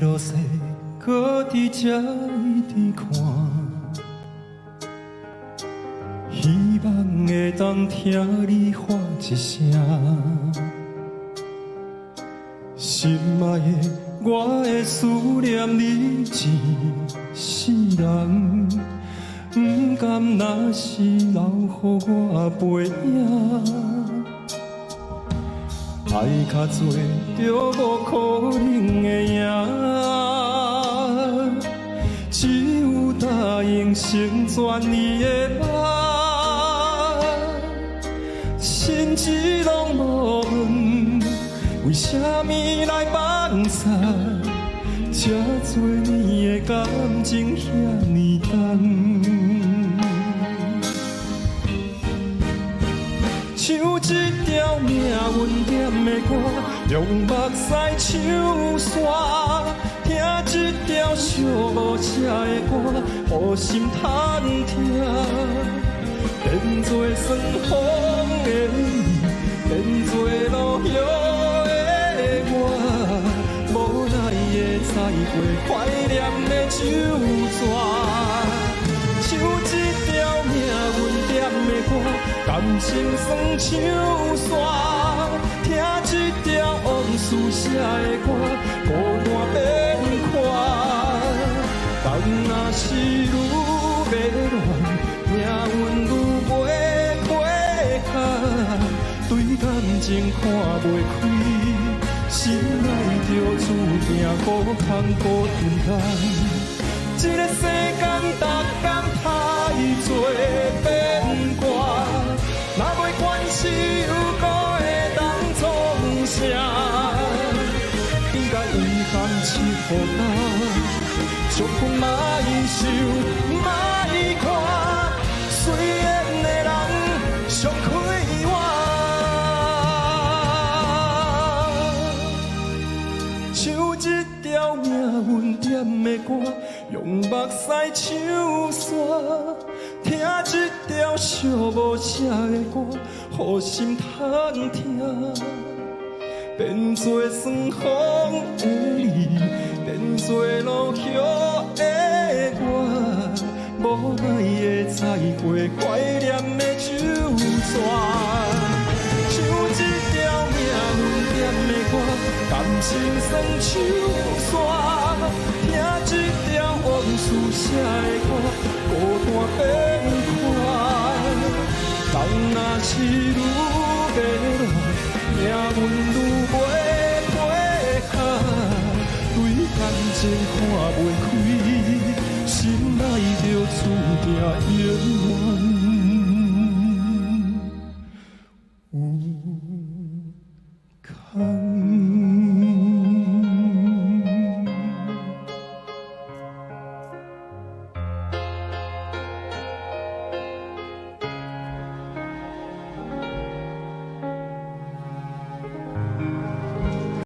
落雪，搁伫这一直看，希望会当听你喊一声，心爱的，我会思念你一世人，不甘若是留予我背影。爱较多，就无可能会赢。只有答应成全你的爱，心只拢无问，为什么来放肆？这多年的感情遐尼重。像一条命运点的歌，用目屎唱煞，听一条寂寞写的歌，予心叹疼。变作酸风的你，变作落叶的我，无奈的载过怀念的酒泉。像一条命运点的歌，感情酸像沙，听一条往事写的歌，孤单变款。人若是愈迷乱，命运愈袂配合，对感情看袂开，心爱就注定孤空孤单单。这个世间，逐天太多变卦，若袂关系，又搁会当创啥？应该遗憾一予他，祝福莫受，莫看，随缘的人伤开我。像一条命运点的歌。用目屎唱煞，听一条寂寞写的歌，予心叹疼。变作酸风的你，变作落叶的我，无奈的载过怀念的酒泉。像一条命运点的歌，感情酸像沙，听一条往事写的歌，孤单变款。人若是愈迷乱，命运愈袂配合，对感情看袂开，心爱就注定永远。